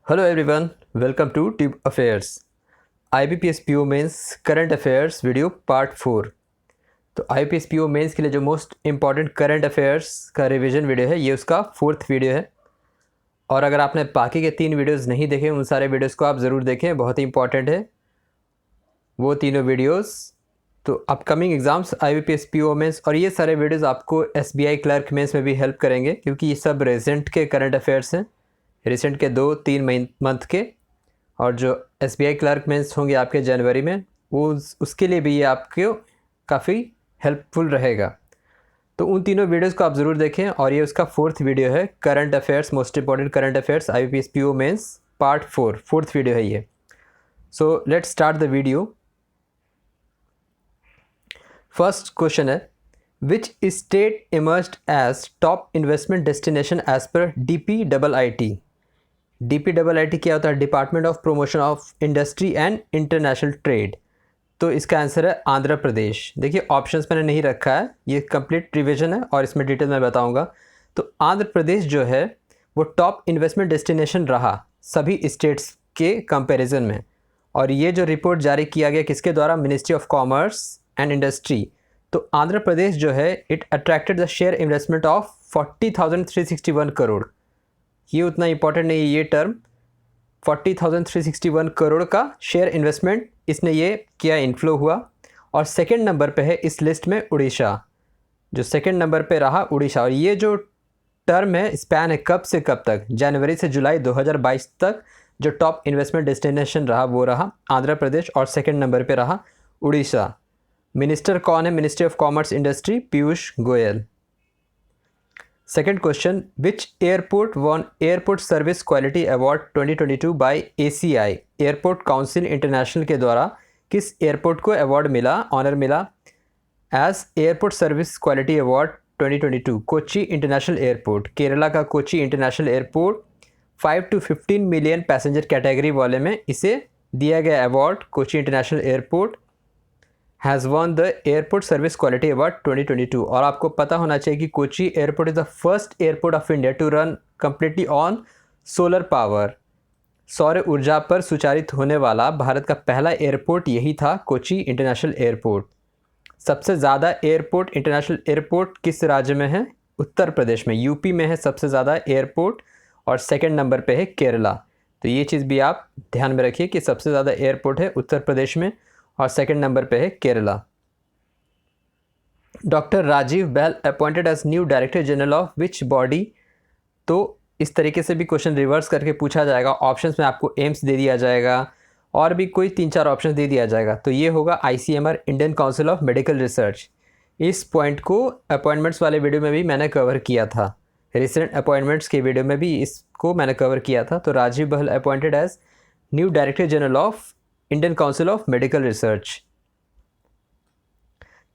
Hello everyone, welcome to tube affairs. IBPS PO mains current affairs video part 4। तो IBPS PO मेंस के लिए जो मोस्ट इम्पॉर्टेंट करंट अफेयर्स का revision video है, ये उसका 4th वीडियो है। और अगर आपने बाकी के 3 वीडियोस नहीं देखे, उन सारे वीडियोस को आप ज़रूर देखें, बहुत ही इंपॉर्टेंट है वो तीनों वीडियोस। तो upcoming exams IBPS PO mains और ये सारे वीडियोस आपको SBI क्लर्क मेंस में भी हेल्प करेंगे, क्योंकि ये सब रिसेंट के करंट अफेयर्स हैं, रिसेंट के 2-3 मंथ के। और जो SBI क्लर्क मेंस होंगे आपके जनवरी में, वो उसके लिए भी ये आपको काफ़ी हेल्पफुल रहेगा। तो उन तीनों वीडियोस को आप ज़रूर देखें। और ये उसका 4th वीडियो है, current affairs, most important current affairs IBPS PO mains part 4, 4th video है ये। So let's start the video. First question है, which state emerged as top investment destination as per DPIIT। DPIIT क्या होता है? Department of Promotion of Industry and International Trade. तो इसका answer है आंध्र प्रदेश। देखिए, ऑप्शंस मैंने नहीं रखा है, ये कंप्लीट रिवीजन है और इसमें डिटेल में बताऊंगा। तो आंध्र प्रदेश जो है वो टॉप इन्वेस्टमेंट डेस्टिनेशन रहा सभी स्टेट्स के कंपैरिजन में। और ये जो रिपोर्ट जारी किया गया किसके द्वारा? Ministry of commerce and industry. तो आंध्र प्रदेश जो है, it attracted the share investment of 40,361 crore. ये उतना इंपॉर्टेंट नहीं है ये टर्म। 40,361 करोड़ का शेयर इन्वेस्टमेंट इसने ये किया, इनफ्लो हुआ। और सेकंड नंबर पे है इस लिस्ट में उड़ीसा, जो सेकंड नंबर पे रहा उड़ीसा। और ये जो टर्म है, स्पैन है कब से कब तक? जनवरी से जुलाई 2022 तक जो टॉप इन्वेस्टमेंट डेस्टिनेशन रहा वो रहा आंध्र प्रदेश, और सेकंड नंबर पे रहा उड़ीसा। मिनिस्टर कौन है? Ministry of commerce industry, Piyush Goyal. Second question, which airport won airport service quality award 2022 by ACI, airport council international के द्वारा किस एयरपोर्ट को अवार्ड मिला, ऑनर मिला as airport service quality award 2022? Kochi international airport, Kerala का Kochi international airport 5 to 15 million passenger category वाले में इसे दिया गया award. Kochi international airport has won the airport service quality award 2022। और आपको पता होना चाहिए कि Kochi airport is the first airport of India to run completely on solar power. सौर ऊर्जा पर सुचालित होने वाला भारत का पहला एयरपोर्ट यही था, कोची इंटरनेशनल एयरपोर्ट। सबसे ज़्यादा एयरपोर्ट, इंटरनेशनल एयरपोर्ट किस राज्य में है? उत्तर प्रदेश में, यूपी में है सबसे ज़्यादा एयरपोर्ट, और सेकेंड नंबर पे है केरला। तो ये चीज़ भी आप ध्यान में रखिए कि सबसे ज़्यादा एयरपोर्ट है उत्तर प्रदेश में और सेकंड नंबर पे है Kerala. Doctor Rajiv Bahl appointed as new director general of which body. तो इस तरीके से भी क्वेश्चन रिवर्स करके पूछा जाएगा। ऑप्शंस में आपको एम्स दे दिया जाएगा और भी कोई 3-4 ऑप्शन दे दिया जाएगा। तो ये होगा ICMR, Indian Council of Medical research. इस पॉइंट को अपॉइंटमेंट्स वाले वीडियो में भी मैंने कवर किया था, रिसेंट अपॉइंटमेंट्स के वीडियो में भी इसको मैंने कवर किया था। तो Rajiv Bahl appointed as new director general of Indian Council of Medical Research.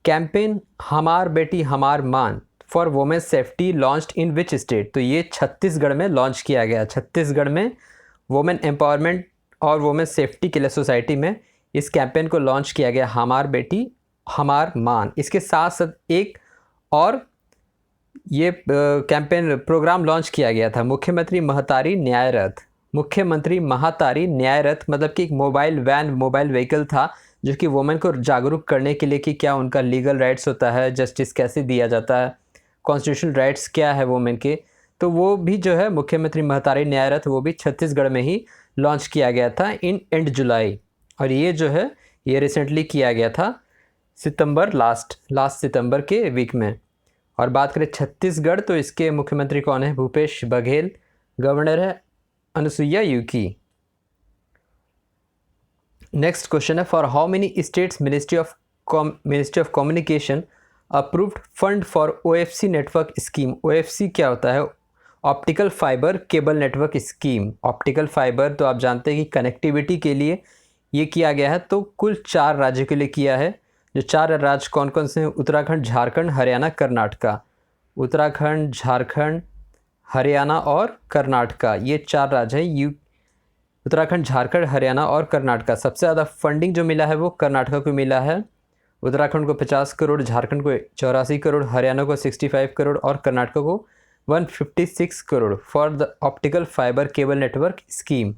Campaign हमार बेटी हमार मान for women safety launched in which state. तो ये छत्तीसगढ़ में लॉन्च किया गया। छत्तीसगढ़ में वुमेन एम्पावरमेंट और वुमेन सेफ्टी के लिए सोसाइटी में इस कैंपेन को लॉन्च किया गया, हमार बेटी हमार मान। इसके साथ साथ एक और ये कैंपेन प्रोग्राम लॉन्च किया गया था, मुख्यमंत्री महतारी न्याय रथ। मुख्यमंत्री महातारी न्याय रथ मतलब कि एक मोबाइल वैन, मोबाइल व्हीकल था जो कि वुमेन को जागरूक करने के लिए कि क्या उनका लीगल राइट्स होता है, जस्टिस कैसे दिया जाता है, कॉन्स्टिट्यूशनल राइट्स क्या है वुमेन के। तो वो भी जो है मुख्यमंत्री महतारी न्याय रथ, वो भी छत्तीसगढ़ में ही लॉन्च किया गया था इन एंड जुलाई। और ये जो है ये रिसेंटली किया गया था सितंबर, लास्ट सितंबर के वीक में। और बात करें छत्तीसगढ़, तो इसके मुख्यमंत्री कौन है? भूपेश बघेल। गवर्नर है अनुसुईया उइके। नेक्स्ट क्वेश्चन है, for how many states ministry of communication approved fund for OFC network scheme. OFC क्या होता है? Optical fibre cable network scheme. Optical fibre तो आप जानते हैं कि कनेक्टिविटी के लिए ये किया गया है। तो कुल 4 राज्यों के लिए किया है। जो 4 राज्य कौन कौन से हैं? उत्तराखंड, झारखंड, हरियाणा, कर्नाटका। उत्तराखंड, झारखंड, हरियाणा और कर्नाटका, ये 4 राज्य हैं। उत्तराखंड, झारखंड, हरियाणा और कर्नाटका। सबसे ज़्यादा फंडिंग जो मिला है वो कर्नाटका को मिला है। उत्तराखंड को 50 करोड़, झारखंड को 84 करोड़, हरियाणा को 65 करोड़ और कर्नाटका को 156 crore for the optical fibre cable network scheme.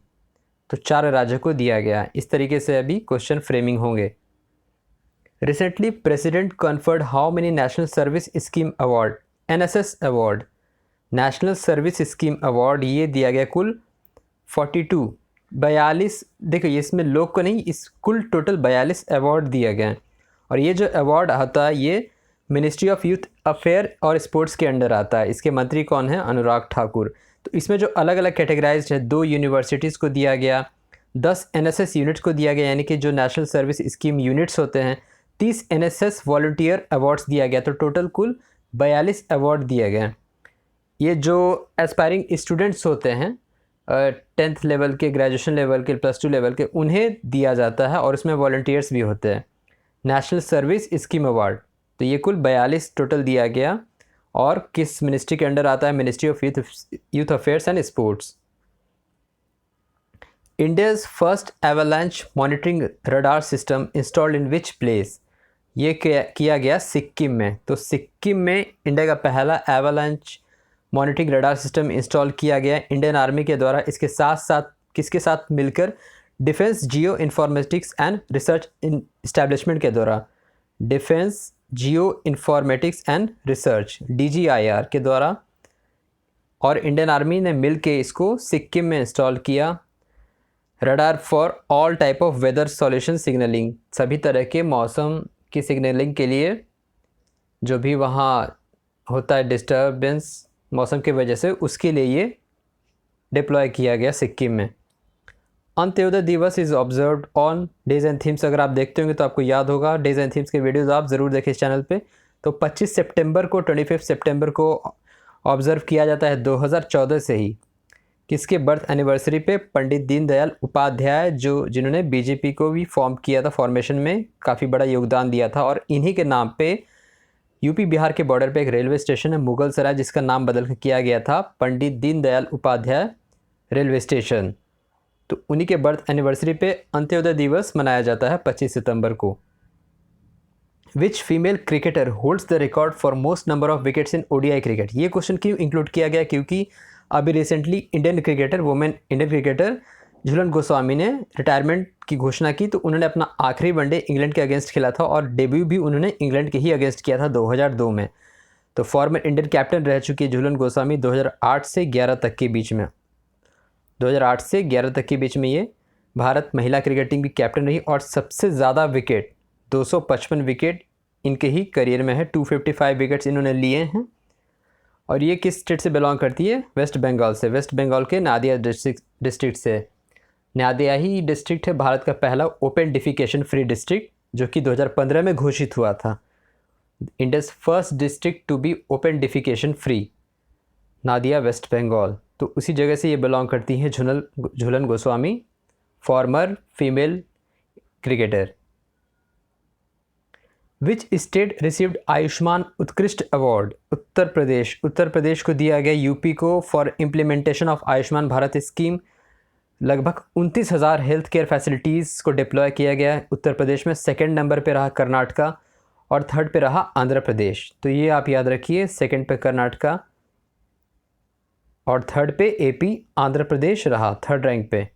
तो 4 राज्यों को दिया गया। इस तरीके से अभी क्वेश्चन फ्रेमिंग होंगे। Recently president conferred how many national service scheme award, NSS award, national service scheme award ये दिया गया कुल 42 देखो ये इसमें लोग को नहीं, इस कुल टोटल 42 अवार्ड दिया गया है। और ये जो अवार्ड आता है ये मिनिस्ट्री ऑफ यूथ अफेयर और स्पोर्ट्स के अंडर आता है। इसके मंत्री कौन है? अनुराग ठाकुर। तो इसमें जो अलग अलग कैटेगराइज है, 2 यूनिवर्सिटीज़ को दिया गया, 10 NSS यूनिट्स को दिया गया, यानी कि जो नेशनल सर्विस स्कीम यूनिट्स होते हैं, 30 NSS वॉलंटियर अवार्ड्स दिया गया। तो टोटल कुल 42 अवार्ड दिया गया। ये जो एस्पायरिंग स्टूडेंट्स होते हैं 10th लेवल के, ग्रेजुएशन लेवल के, +2 लेवल के, उन्हें दिया जाता है और उसमें वॉलंटियर्स भी होते हैं। नेशनल सर्विस स्कीम अवार्ड, तो ये कुल 42 टोटल दिया गया। और किस मिनिस्ट्री के अंडर आता है? Ministry of youth affairs and sports. India's first avalanche monitoring radar system installed in which place? ये किया गया सिक्किम में। तो सिक्किम में इंडिया का पहला avalanche monitoring radar system install किया गया इंडियन आर्मी के द्वारा। इसके साथ साथ किसके साथ मिलकर? Defence geo informatics and research establishment के द्वारा, defence geo informatics and research DGIR के द्वारा, और इंडियन आर्मी ने मिल के इसको सिक्किम में इंस्टॉल किया। Radar for all type of weather solution signalling, सभी तरह के मौसम की सिग्नलिंग के लिए जो भी वहाँ होता है डिस्टर्बेंस मौसम की वजह से, उसके लिए ये डिप्लॉय किया गया सिक्किम में। अंत्योदय दिवस is observed on days and themes. अगर आप देखते होंगे तो आपको याद होगा, डेज एंड थीम्स के वीडियोस आप ज़रूर देखें इस चैनल पे। तो 25 सितंबर को, 25 सितंबर को ऑब्ज़र्व किया जाता है 2014 से ही। किसके बर्थ एनिवर्सरी पे? पंडित दीनदयाल उपाध्याय, जिन्होंने BJP को भी फॉर्म किया था, फॉर्मेशन में काफ़ी बड़ा योगदान दिया था। और इन्हीं के नाम पे यूपी बिहार के बॉर्डर पे एक रेलवे स्टेशन है मुगल सराय, जिसका नाम बदल कर किया गया था पंडित दीनदयाल उपाध्याय रेलवे स्टेशन। तो उन्हीं के बर्थ एनिवर्सरी पे अंत्योदय दिवस मनाया जाता है 25 सितंबर को। Which female cricketer holds the record for most number of wickets in ODI cricket? ये क्वेश्चन क्यों इंक्लूड किया गया? क्योंकि अभी recently Indian cricketer Jhulan Goswami ने रिटायरमेंट की घोषणा की। तो उन्होंने अपना आखिरी वनडे इंग्लैंड के अगेंस्ट खेला था और डेब्यू भी उन्होंने इंग्लैंड के ही अगेंस्ट किया था 2002 में। तो फॉर्मर इंडियन कैप्टन रह चुकी है झूलन गोस्वामी 2008 से 11 तक के बीच में। 2008 से 11 तक के बीच में ये भारत महिला क्रिकेट टीम की कैप्टन रही। और सबसे ज़्यादा विकेट 255 विकेट इनके ही करियर में है। 255 विकेट्स इन्होंने लिए हैं। और ये किस स्टेट से बिलोंग करती है? वेस्ट बंगाल से। वेस्ट बंगाल के नादिया डिस्ट्रिक्ट से। नादिया ही डिस्ट्रिक्ट है भारत का पहला ओपन डिफिकेशन फ्री डिस्ट्रिक्ट, जो कि 2015 में घोषित हुआ था। India's first district to be open defecation free, Nadia, West Bengal. तो उसी जगह से ये बिलोंग करती हैं Jhulan Goswami, former female cricketer. Which state received Ayushman Utkrisht award? Uttar Pradesh. Uttar Pradesh को दिया गया यूपी को for implementation of Ayushman Bharat scheme. लगभग 29,000 हेल्थ केयर फैसिलिटीज़ को डिप्लॉय किया गया है उत्तर प्रदेश में। सेकंड नंबर पे रहा कर्नाटका और थर्ड पे रहा आंध्र प्रदेश। तो ये आप याद रखिए, सेकंड पे कर्नाटका और थर्ड पे AP, आंध्र प्रदेश रहा थर्ड रैंक पे।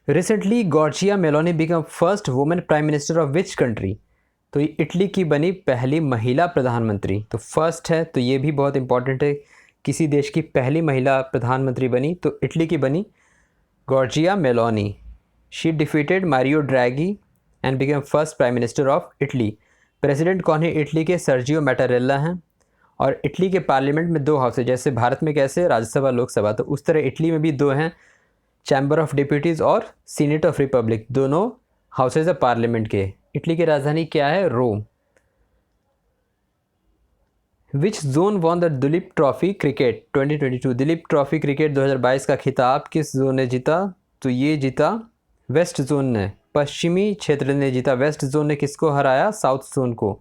Recently Giorgia Meloni become first women prime minister of which country? तो ये इटली की बनी पहली महिला प्रधानमंत्री। तो फर्स्ट है, तो ये भी बहुत इंपॉर्टेंट है, किसी देश की पहली महिला प्रधानमंत्री बनी तो इटली की बनी Giorgia Meloni. She defeated Mario Draghi and became first prime minister of Italy. President कौन है इटली के? सर्जियो मैटारेल्ला हैं। और इटली के पार्लियामेंट में 2 हाउस है, जैसे भारत में कैसे राज्यसभा लोकसभा, तो उस तरह इटली में भी 2 हैं, चैम्बर ऑफ डिप्यूटीज़ और सीनेट ऑफ रिपब्लिक, दोनों हाउसेज है पार्लियामेंट के। इटली की राजधानी क्या है? Rome. Which zone won the Duleep trophy cricket 2022? Duleep trophy cricket 2022 का खिताब किस जोन ने जीता? तो ये जीता वेस्ट जोन ने, पश्चिमी क्षेत्र ने जीता। वेस्ट जोन ने किसको हराया? साउथ जोन को।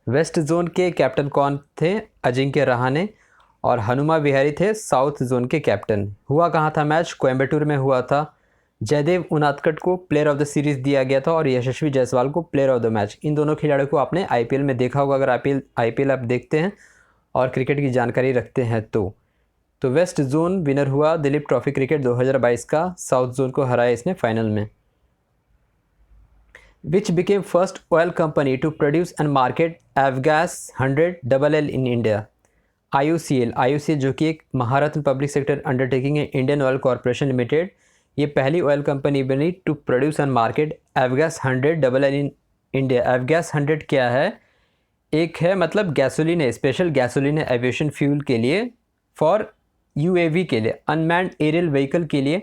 वेस्ट जोन के कैप्टन कौन थे? अजिंक्य रहाणे। और हनुमा विहारी थे साउथ जोन के कैप्टन। हुआ कहाँ था मैच? कोयम्बटूर में हुआ था। जयदेव उनादकट को प्लेयर ऑफ द सीरीज़ दिया गया था और यशस्वी जायसवाल को प्लेयर ऑफ द मैच। इन दोनों खिलाड़ियों को आपने IPL में देखा होगा। अगर IPL आप देखते हैं और क्रिकेट की जानकारी रखते हैं तो वेस्ट जोन विनर हुआ दिलीप ट्रॉफी क्रिकेट 2022 का, साउथ जोन को हराया इसने फाइनल में। Which became first oil company to produce and market avgas 100LL in India? IOCL जो कि एक महारत्न पब्लिक सेक्टर अंडरटेकिंग है, इंडियन ऑयल कॉरपोरेशन लिमिटेड, ये पहली ऑयल कंपनी बनी to produce and market avgas 100LL in India. Avgas 100 क्या है? एक है मतलब गैसोलीन है, स्पेशल गैसोलीन है एविएशन फ्यूल के लिए, फॉर UAV के लिए, अनमैन्ड एरियल व्हीकल के लिए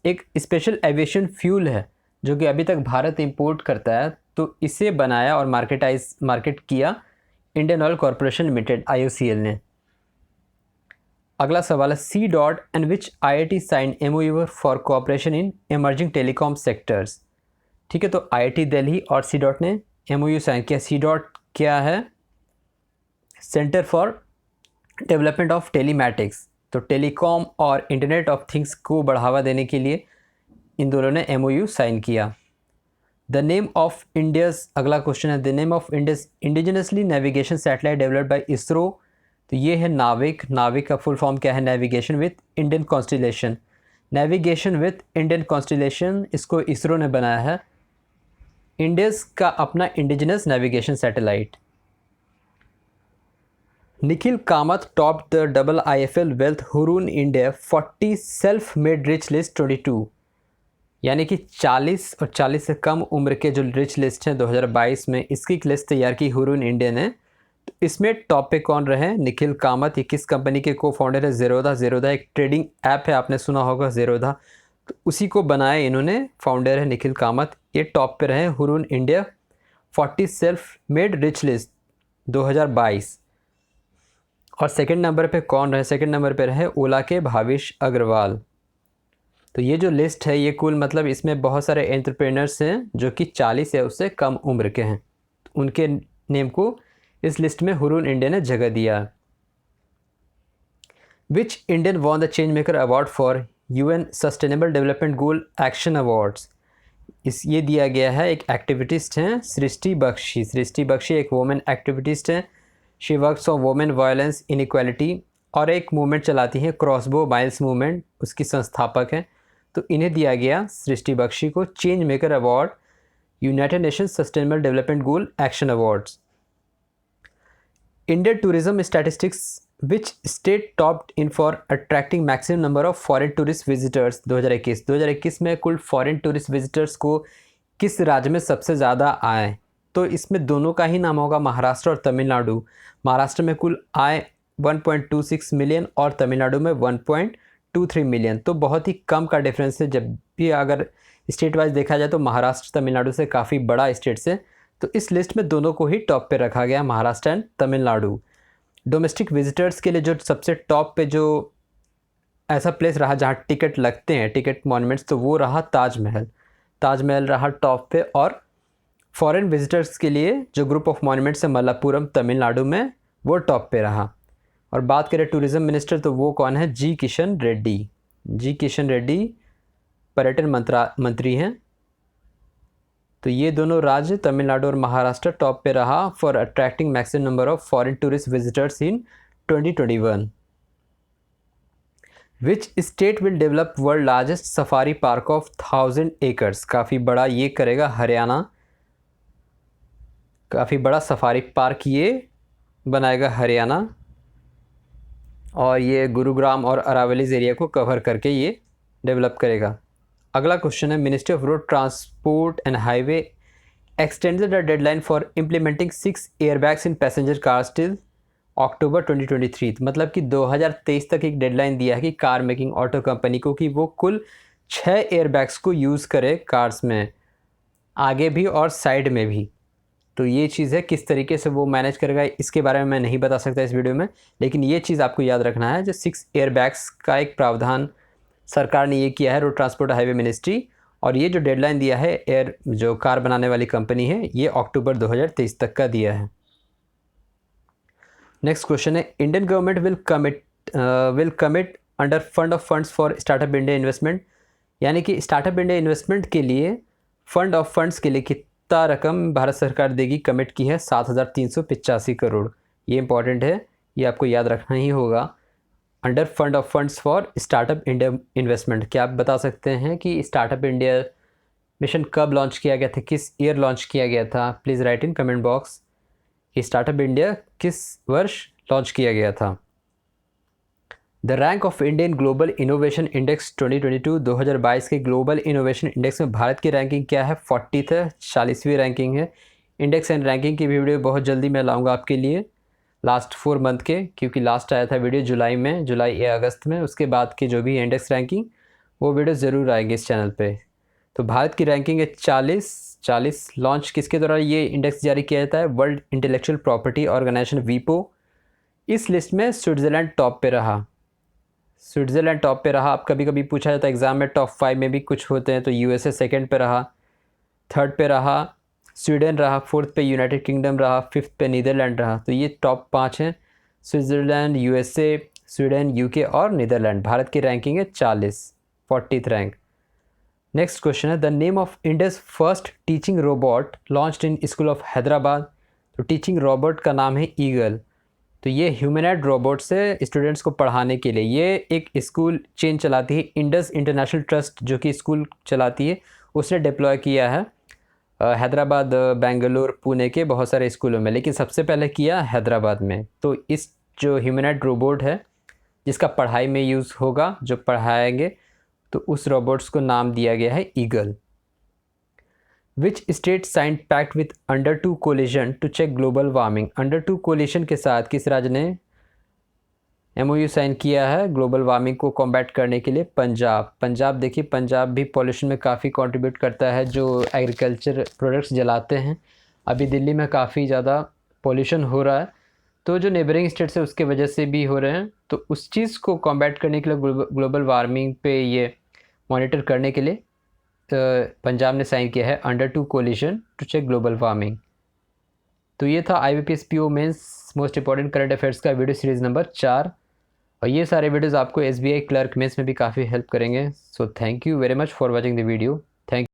एक स्पेशल एविएशन फ्यूल है जो कि अभी तक भारत इंपोर्ट करता है। तो इसे बनाया और मार्केट किया Indian Oil Corporation Limited IOCL ने। अगला सवाल है C DOT and which IIT sign MOU for cooperation in emerging telecom sectors. ठीक है, तो IIT दिल्ली और सी डॉट ने MOU साइन किया। सी डॉट क्या है? Centre for development of telematics, तो टेलीकॉम और इंटरनेट ऑफ थिंग्स को बढ़ावा देने के लिए इन दोनों ने MOU साइन किया। द नेम ऑफ इंडियाज, अगला क्वेश्चन है, the name of India's indigenously navigation satellite developed by ISRO. तो ये है नाविक। नाविक का फुल फॉर्म क्या है? Navigation with Indian constellation. Navigation with Indian constellation, इसको इसरो ने बनाया है। इंडियस का अपना indigenous navigation satellite. Nikhil Kamat top the IIFL wealth Hurun India 40 self made rich list 22, यानी कि 40 और 40 से कम उम्र के जो रिच लिस्ट हैं 2022 में, इसकी एक लिस्ट तैयार की हुरून इंडिया ने। तो इसमें टॉप पे कौन रहे? निखिल कामत। ये किस कंपनी के को फाउंडर है? ज़ेरोधा एक ट्रेडिंग ऐप है, आपने सुना होगा ज़ेरोधा, तो उसी को बनाया इन्होंने, फाउंडर है निखिल कामत। ये टॉप पे रहे Hurun India 40 self made rich list 2022। और सेकंड नंबर पे कौन रहे? सेकंड नंबर पे रहे ओला के भाविश अग्रवाल। तो ये जो लिस्ट है ये कुल मतलब इसमें बहुत सारे एंटरप्रेनर्स हैं जो कि 40 या उससे कम उम्र के हैं, तो उनके नेम को इस लिस्ट में हुरून इंडिया ने जगह दिया। Which Indian won the change maker award for UN sustainable development goal action awards? ये दिया गया है, एक एक्टिविटिस्ट हैं सृष्टि बख्शी। सृष्टि बख्शी एक वुमेन एक्टिविटिस्ट हैं। She works on women violence inequality, और एक मूवमेंट चलाती हैं क्रॉसबो माइल्स मूवमेंट, उसकी संस्थापक हैं। तो इन्हें दिया गया सृष्टि बख्शी को change maker award, United Nations sustainable development goal action awards. Indian tourism statistics which state topped in for attracting maximum number of foreign tourist visitors 2021 में कुल फॉरेन टूरिस्ट विजिटर्स को किस राज्य में सबसे ज़्यादा आए? तो इसमें दोनों का ही नाम होगा, महाराष्ट्र और तमिलनाडु। महाराष्ट्र में कुल आए 1.26 मिलियन और तमिलनाडु में 1.23 मिलियन, तो बहुत ही कम का डिफरेंस है। जब भी अगर स्टेट वाइज देखा जाए तो महाराष्ट्र तमिलनाडु से काफ़ी बड़ा स्टेट से, तो इस लिस्ट में दोनों को ही टॉप पे रखा गया, Maharashtra and Tamil Nadu. Domestic visitors के लिए जो सबसे टॉप पे जो ऐसा प्लेस रहा जहाँ टिकट लगते हैं, टिकट मॉन्यूमेंट्स, तो वो रहा ताजमहल। ताजमहल रहा टॉप पे। और फॉरेन विजिटर्स के लिए जो ग्रुप ऑफ मॉन्यूमेंट्स है मल्लापुरम तमिलनाडु में, वो टॉप पे रहा। और बात करें टूरिज़्म मिनिस्टर तो वो कौन है? जी किशन रेड्डी। जी किशन रेड्डी पर्यटन मंत्री हैं। तो ये दोनों राज्य तमिलनाडु और महाराष्ट्र टॉप पे रहा for attracting maximum number of foreign tourist visitors in 2021। Which state will develop world largest safari park of 1000 acres? काफ़ी बड़ा ये करेगा हरियाणा, काफ़ी बड़ा सफारी पार्क ये बनाएगा हरियाणा, और ये गुरुग्राम और अरावलीज एरिया को कवर करके ये डेवलप करेगा। अगला क्वेश्चन है ministry of road transport and highway extended the deadline for implementing 6 airbags in passenger cars till October 2023। मतलब कि 2023 तक एक डेडलाइन दिया है कि कार मेकिंग ऑटो कंपनी को कि वो कुल 6 एयरबैग्स को यूज़ करे कार्स में, आगे भी और साइड में भी। तो ये चीज़ है, किस तरीके से वो मैनेज करेगा इसके बारे में मैं नहीं बता सकता इस वीडियो में, लेकिन ये चीज़ आपको याद रखना है। जो 6 एयरबैग्स का एक प्रावधान सरकार ने ये किया है, रोड ट्रांसपोर्ट हाईवे मिनिस्ट्री, और ये जो डेडलाइन दिया है एयर जो कार बनाने वाली कंपनी है, ये अक्टूबर 2023 तक का दिया है। नेक्स्ट क्वेश्चन है Indian government will commit under fund of funds for startup India investment, यानी कि स्टार्टअप इंडिया इन्वेस्टमेंट के लिए फंड ऑफ फंड्स के लिए कितना रकम भारत सरकार देगी? कमिट की है 7385 करोड़। ये इंपॉर्टेंट है ये आपको याद रखना ही होगा। Under fund of funds for startup India investment. क्या आप बता सकते हैं कि स्टार्टअप इंडिया मिशन कब लॉन्च किया गया था, किस ईयर लॉन्च किया गया था? Please write in comment box कि स्टार्टअप इंडिया किस वर्ष लॉन्च किया गया था। The rank of Indian global innovation index 2022 2022 के ग्लोबल इनोवेशन इंडेक्स में भारत की रैंकिंग क्या है? 40th है, 40वीं रैंकिंग है। इंडेक्स एंड रैंकिंग की वीडियो बहुत जल्दी मैं लाऊंगा आपके लिए लास्ट 4 मंथ के, क्योंकि लास्ट आया था वीडियो जुलाई में, जुलाई या अगस्त में। उसके बाद की जो भी इंडेक्स रैंकिंग वो वीडियो ज़रूर आएगी इस चैनल पे। तो भारत की रैंकिंग है 40। लॉन्च किसके द्वारा ये इंडेक्स जारी किया जाता है? वर्ल्ड इंटेलेक्चुअल प्रॉपर्टी ऑर्गेनाइजेशन वीपो। इस लिस्ट में स्विट्ज़रलैंड टॉप पे रहा। स्विट्ज़रलैंड टॉप पे रहा। अब कभी कभी पूछा जाता है एग्ज़ाम में टॉप 5 में भी कुछ होते हैं, तो यूएसए सेकंड पे रहा, थर्ड पे रहा स्वीडन रहा, फोर्थ पे यूनाइटेड किंगडम रहा, फिफ्थ पे नीदरलैंड रहा। तो ये टॉप 5 हैं, स्विट्ज़रलैंड, यूएसए, स्वीडन, यूके और नीदरलैंड। भारत की रैंकिंग है 40th रैंक। नेक्स्ट क्वेश्चन है the name of India's first teaching robot launched in school of Hyderabad. तो टीचिंग रोबोट का नाम है ईगल। तो ये ह्यूमनॉइड रोबोट्स है स्टूडेंट्स को पढ़ाने के लिए। ये एक स्कूल चेन चलाती है इंडस इंटरनेशनल ट्रस्ट, जो कि स्कूल चलाती है, उसने डिप्लॉय किया है हैदराबाद, बेंगलुरु, पुणे के बहुत सारे स्कूलों में, लेकिन सबसे पहले किया हैदराबाद में। तो इस जो ह्यूमनॉइड रोबोट है जिसका पढ़ाई में यूज़ होगा, जो पढ़ाएंगे, तो उस रोबोट्स को नाम दिया गया है eagle. Which state signed pact with under 2 coalition to check global warming. Under 2 coalition के साथ किस राज्य ने MOU साइन किया है ग्लोबल वार्मिंग को कॉम्बैट करने के लिए? पंजाब। पंजाब देखिए, पंजाब भी पॉल्यूशन में काफ़ी कंट्रीब्यूट करता है, जो एग्रीकल्चर प्रोडक्ट्स जलाते हैं। अभी दिल्ली में काफ़ी ज़्यादा पॉल्यूशन हो रहा है, तो जो नेबरिंग स्टेट्स है उसके वजह से भी हो रहे हैं। तो उस चीज़ को कॉम्बैट करने के लिए, ग्लोबल वार्मिंग पे ये मॉनिटर करने के लिए पंजाब ने साइन किया है under 2 coalition to check global warming. तो ये था IBPS PO mains most important current affairs का वीडियो सीरीज़ नंबर 4। और ये सारे वीडियोज़ आपको SBI क्लर्क मेंस में भी काफ़ी हेल्प करेंगे। So thank you very much for watching the video. Thank